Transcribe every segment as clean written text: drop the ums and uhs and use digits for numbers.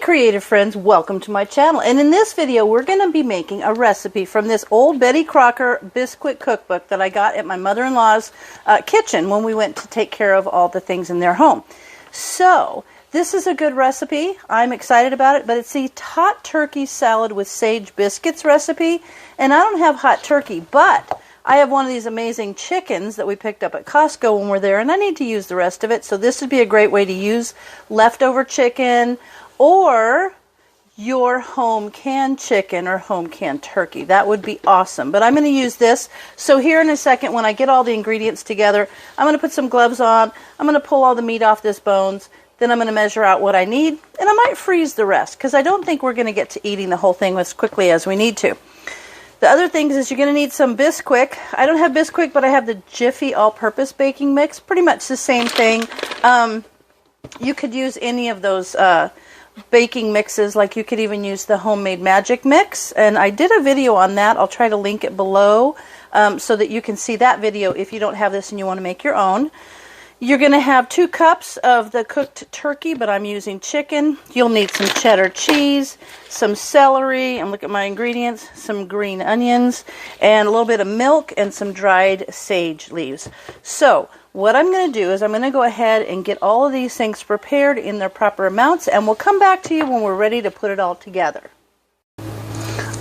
creative friends, welcome to my channel. And in this video we're going to be making a recipe from this old Betty Cricker Bisquick cookbook that I got at my mother-in-law's kitchen when we went to take care of all the things in their home. So this is a good recipe. I'm excited about it, but it's the hot turkey salad with sage biscuits recipe. And I don't have hot turkey, but I have one of these amazing chickens that we picked up at Costco when we're there, and I need to use the rest of it. So this would be a great way to use leftover chicken or your home canned chicken or home canned turkey. That would be awesome. But I'm going to use this. So here in a second, when I get all the ingredients together, I'm going to put some gloves on. I'm going to pull all the meat off this bones. Then I'm going to measure out what I need, and I might freeze the rest because I don't think we're going to get to eating the whole thing as quickly as we need to. The other things is you're going to need some Bisquick. I don't have Bisquick, but I have the Jiffy all-purpose baking mix. Pretty much the same thing. You could use any of those baking mixes, like you could even use the homemade magic mix. And I did a video on that. I'll try to link it below so that you can see that video if you don't have this and you want to make your own. You're going to have 2 cups of the cooked turkey, but I'm using chicken. You'll need some cheddar cheese, some celery, and look at my ingredients, some green onions, and a little bit of milk and some dried sage leaves. So what I'm going to do is I'm going to go ahead and get all of these things prepared in their proper amounts, and we'll come back to you when we're ready to put it all together.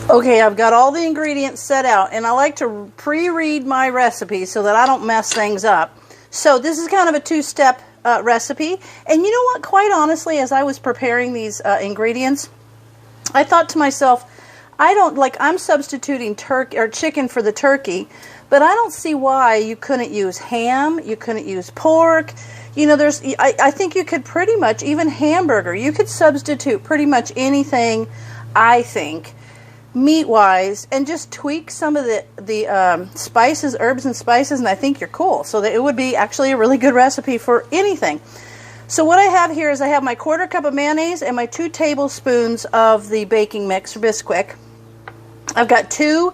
Okay, I've got all the ingredients set out, and I like to pre-read my recipe so that I don't mess things up. So this is kind of a 2-step recipe. And you know what? Quite honestly, as I was preparing these ingredients, I thought to myself, I'm substituting turkey or chicken for the turkey, but I don't see why you couldn't use ham, you couldn't use pork. You know, I think you could pretty much, even hamburger, you could substitute pretty much anything, I think, meat-wise, and just tweak some of the spices, herbs and spices, and I think you're cool. So that it would be actually a really good recipe for anything. So what I have here is I have my 1/4 cup of mayonnaise and my 2 tablespoons of the baking mix or Bisquick. I've got 2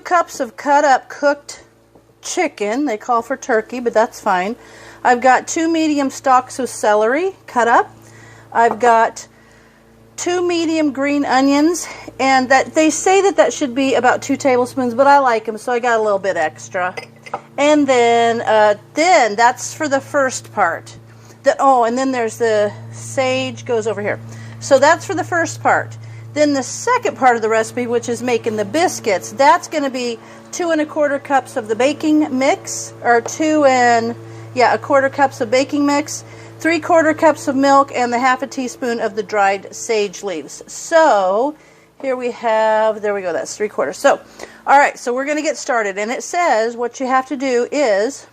cups of cut up cooked chicken. They call for turkey, but that's fine. I've got 2 medium stalks of celery cut up. I've got 2 medium green onions, and that they say that should be about 2 tablespoons, but I like them, so I got a little bit extra. And then that's for the first part. And then there's the sage goes over here. So that's for the first part. Then the second part of the recipe, which is making the biscuits, that's going to be 2 1/4 cups of the baking mix, or 1/4 cups of baking mix, 3/4 cups of milk, and the 1/2 teaspoon of the dried sage leaves. So here we have, there we go, that's 3/4. So, all right, so we're going to get started. And it says what you have to do is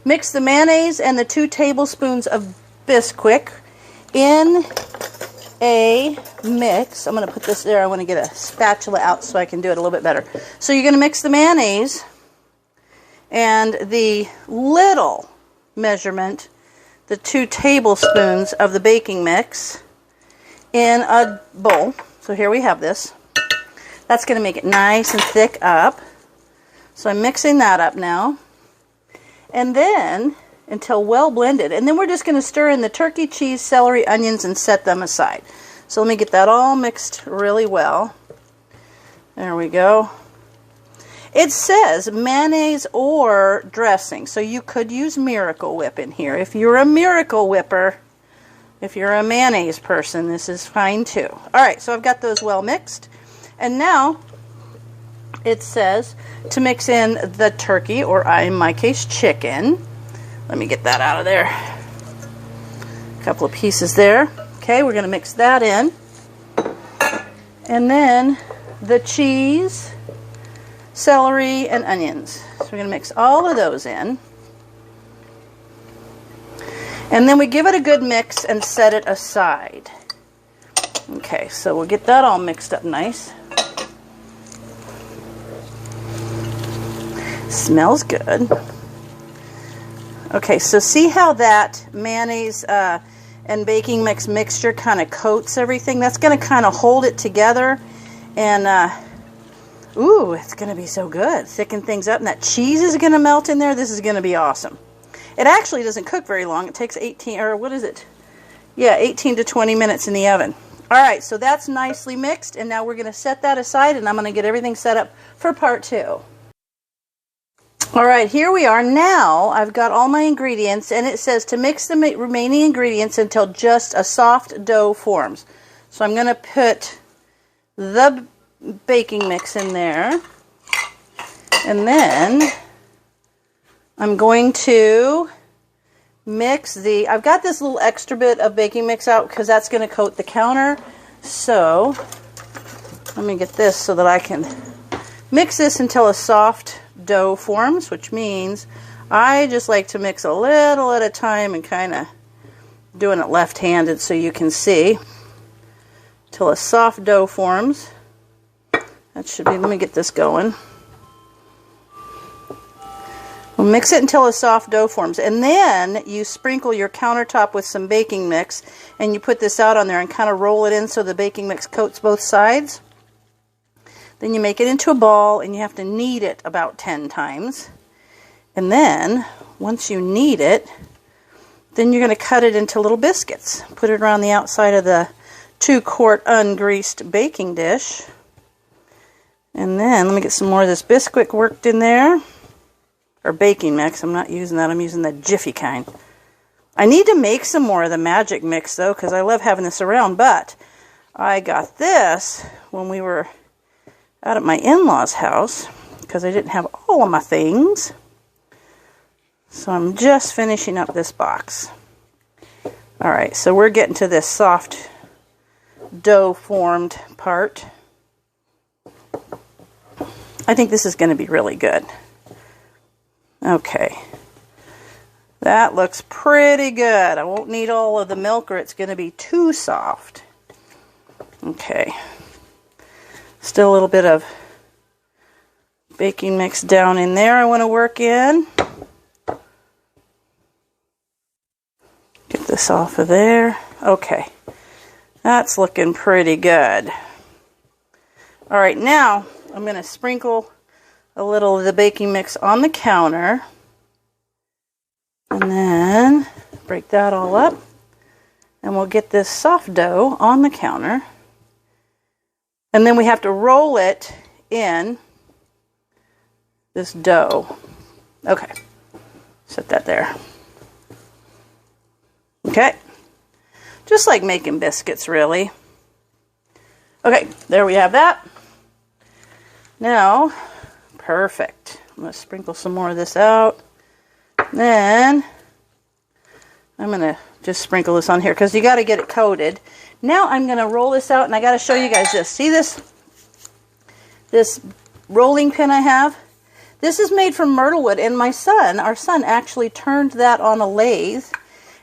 mix the mayonnaise and the 2 tablespoons of Bisquick in a mix. I'm going to put this there. I want to get a spatula out so I can do it a little bit better. So you're going to mix the mayonnaise and the little measurement, the 2 tablespoons of the baking mix in a bowl. So here we have this. That's going to make it nice and thick up. So I'm mixing that up now. And then until well blended. And then we're just going to stir in the turkey, cheese, celery, onions, and set them aside. So let me get that all mixed really well. There we go. It says mayonnaise or dressing, so you could use Miracle Whip in here. If you're a Miracle Whipper, if you're a mayonnaise person, this is fine too. All right, so I've got those well mixed. And now it says to mix in the turkey, or in my case, chicken. Let me get that out of there. A couple of pieces there. Okay, we're going to mix that in. And then the cheese, celery, and onions. So we're going to mix all of those in. And then we give it a good mix and set it aside. Okay, so we'll get that all mixed up nice. Smells good. Okay, so see how that mayonnaise and baking mix mixture kind of coats everything? That's going to kind of hold it together. And ooh, it's going to be so good. Thicken things up, and that cheese is going to melt in there. This is going to be awesome. It actually doesn't cook very long. It takes 18, or what is it? Yeah, 18 to 20 minutes in the oven. All right, so that's nicely mixed, and now we're going to set that aside, and I'm going to get everything set up for part 2. All right, here we are. Now I've got all my ingredients, and it says to mix the remaining ingredients until just a soft dough forms. So I'm going to put the baking mix in there, and then I'm going to mix I've got this little extra bit of baking mix out because that's going to coat the counter. So let me get this so that I can mix this until a soft dough forms, which means I just like to mix a little at a time and kind of doing it left-handed so you can see till a soft dough forms. That should be, let me get this going. We'll mix it until a soft dough forms, and then you sprinkle your countertop with some baking mix, and you put this out on there and kind of roll it in so the baking mix coats both sides. Then you make it into a ball, and you have to knead it about 10 times. And then, once you knead it, then you're going to cut it into little biscuits. Put it around the outside of the 2-quart ungreased baking dish. And then, let me get some more of this Bisquick worked in there. Or baking mix. I'm not using that. I'm using the Jiffy kind. I need to make some more of the magic mix, though, because I love having this around. But I got this when we were out at my in-laws' house because I didn't have all of my things. So I'm just finishing up this box. All right, so we're getting to this soft dough-formed part. I think this is going to be really good. Okay, that looks pretty good. I won't need all of the milk or it's going to be too soft. Okay, still a little bit of baking mix down in there I want to work in. Get this off of there. Okay, that's looking pretty good. All right, now I'm going to sprinkle a little of the baking mix on the counter, and then break that all up, and we'll get this soft dough on the counter, and then we have to roll it in this dough. Okay, set that there. Okay, just like making biscuits, really. Okay, there we have that. Now, perfect. I'm going to sprinkle some more of this out. Then I'm going to just sprinkle this on here because you got to get it coated. Now I'm going to roll this out, and I got to show you guys this. See this rolling pin I have? This is made from myrtle wood, and our son actually turned that on a lathe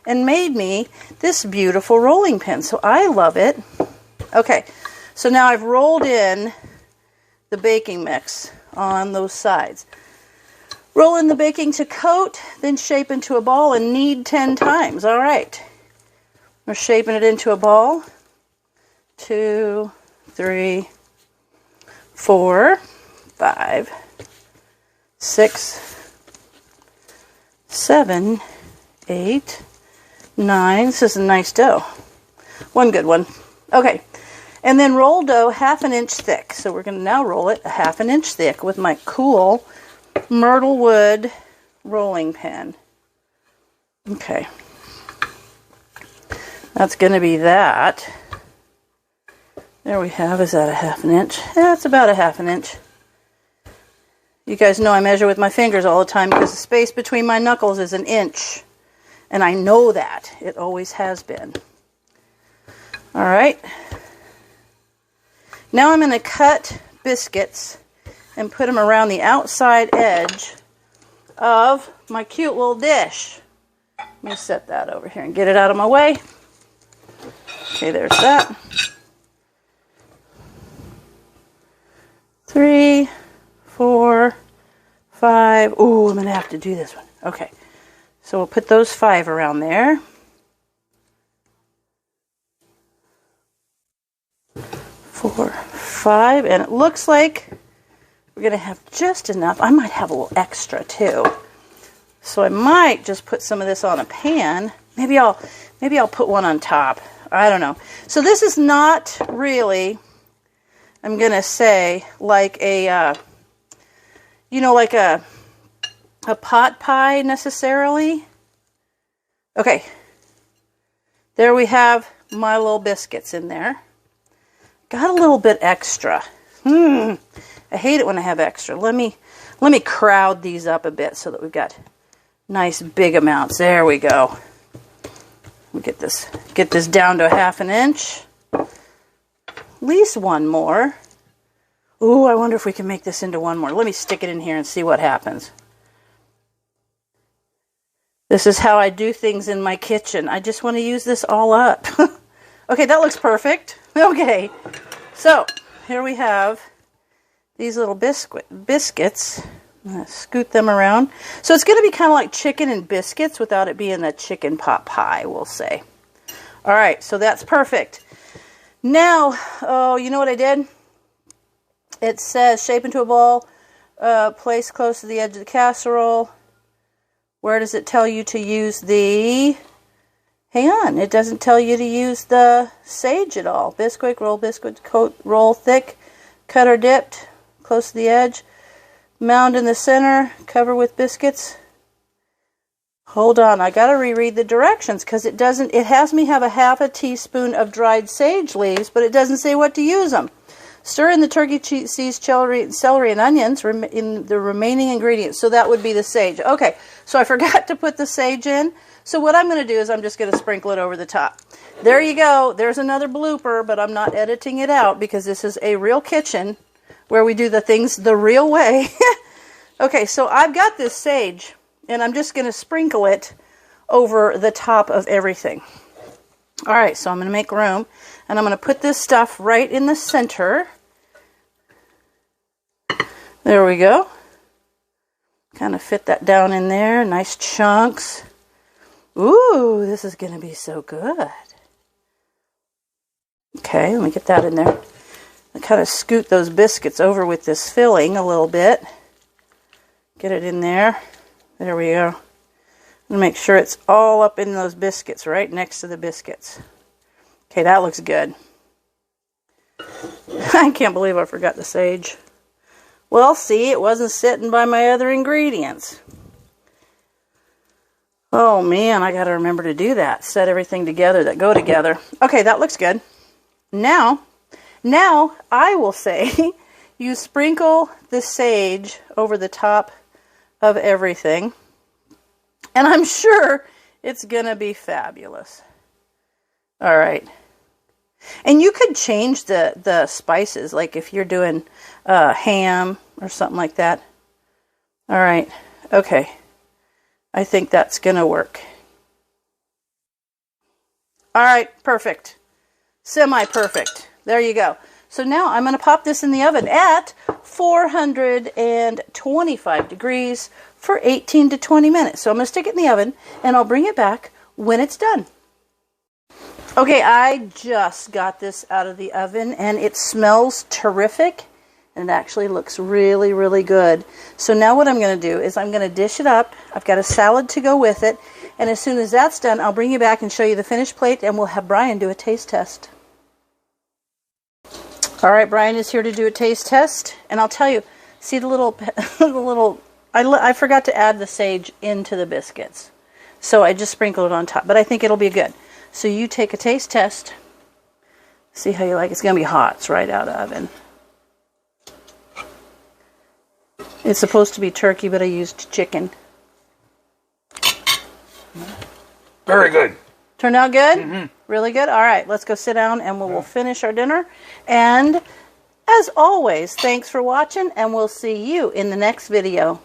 and made me this beautiful rolling pin. So I love it. Okay, so now I've rolled in the baking mix on those sides. Roll in the baking to coat, then shape into a ball and knead 10 times. All right. We're shaping it into a ball. 2, 3, 4, 5, 6, 7, 8, 9. This is a nice dough. One good one. Okay. And then roll dough 1/2 inch thick. So we're going to now roll it 1/2 inch thick with my cool myrtle wood rolling pin. Okay. That's going to be that. There we have. Is that 1/2 inch? Yeah, it's about 1/2 inch. You guys know I measure with my fingers all the time because the space between my knuckles is 1 inch. And I know that. It always has been. All right. Now I'm going to cut biscuits and put them around the outside edge of my cute little dish. Let me set that over here and get it out of my way. Okay, there's that. 3, 4, 5. Ooh, I'm going to have to do this one. Okay, so we'll put those 5 around there. 4, 5, and it looks like we're going to have just enough. I might have a little extra too. So I might just put some of this on a pan. Maybe I'll Maybe I'll put one on top. I don't know. So this is not really, I'm going to say, like a, you know, like a pot pie necessarily. Okay. There we have my little biscuits in there. Got a little bit extra. I hate it when I have extra. Let me crowd these up a bit so that we've got nice big amounts. There we go. We'll get this down to a 1/2 inch. At least one more. Ooh, I wonder if we can make this into one more. Let me stick it in here and see what happens. This is how I do things in my kitchen. I just want to use this all up. Okay, that looks perfect. Okay, so here we have these little biscuits. I'm going to scoot them around. So it's going to be kind of like chicken and biscuits without it being a chicken pot pie, we'll say. All right, so that's perfect. Now, oh, you know what I did? It says shape into a ball, place close to the edge of the casserole. Where does it tell you to use the... Hang on, it doesn't tell you to use the sage at all. Bisquick, roll biscuit, coat, roll thick, cut or dipped, close to the edge. Mound in the center, cover with biscuits. Hold on, I gotta reread the directions because it has me have a 1/2 teaspoon of dried sage leaves, but it doesn't say what to use them. Stir in the turkey seeds, celery, and onions in the remaining ingredients. So that would be the sage. Okay, so I forgot to put the sage in. So what I'm going to do is I'm just going to sprinkle it over the top. There you go. There's another blooper, but I'm not editing it out because this is a real kitchen where we do the things the real way. Okay, so I've got this sage, and I'm just going to sprinkle it over the top of everything. All right, so I'm going to make room, and I'm going to put this stuff right in the center. There we go. Kind of fit that down in there. Nice chunks. Ooh, this is going to be so good. Okay, let me get that in there. I kind of scoot those biscuits over with this filling a little bit. Get it in there. There we go. And make sure it's all up in those biscuits, right next to the biscuits. Okay, that looks good. I can't believe I forgot the sage. Well, see, it wasn't sitting by my other ingredients. Oh man, I got to remember to do that. Set everything together that go together. Okay, that looks good. Now I will say you sprinkle the sage over the top of everything. And I'm sure it's going to be fabulous. All right. And you could change the spices, like if you're doing ham or something like that. All right. Okay. I think that's going to work. All right. Perfect. Semi-perfect. There you go. So now I'm going to pop this in the oven at 425 degrees for 18 to 20 minutes. So I'm going to stick it in the oven, and I'll bring it back when it's done. Okay, I just got this out of the oven, and it smells terrific, and it actually looks really, really good. So now what I'm going to do is I'm going to dish it up. I've got a salad to go with it, and as soon as that's done, I'll bring you back and show you the finished plate, and we'll have Brian do a taste test. All right, Brian is here to do a taste test, and I'll tell you, see the little, I forgot to add the sage into the biscuits, so I just sprinkled it on top, but I think it'll be good. So you take a taste test, see how you like it. It's going to be hot. It's right out of the oven. It's supposed to be turkey, but I used chicken. Very good. Turned out good? Mm-hmm. Really good? All right, let's go sit down and we'll finish our dinner. And as always, thanks for watching, and we'll see you in the next video.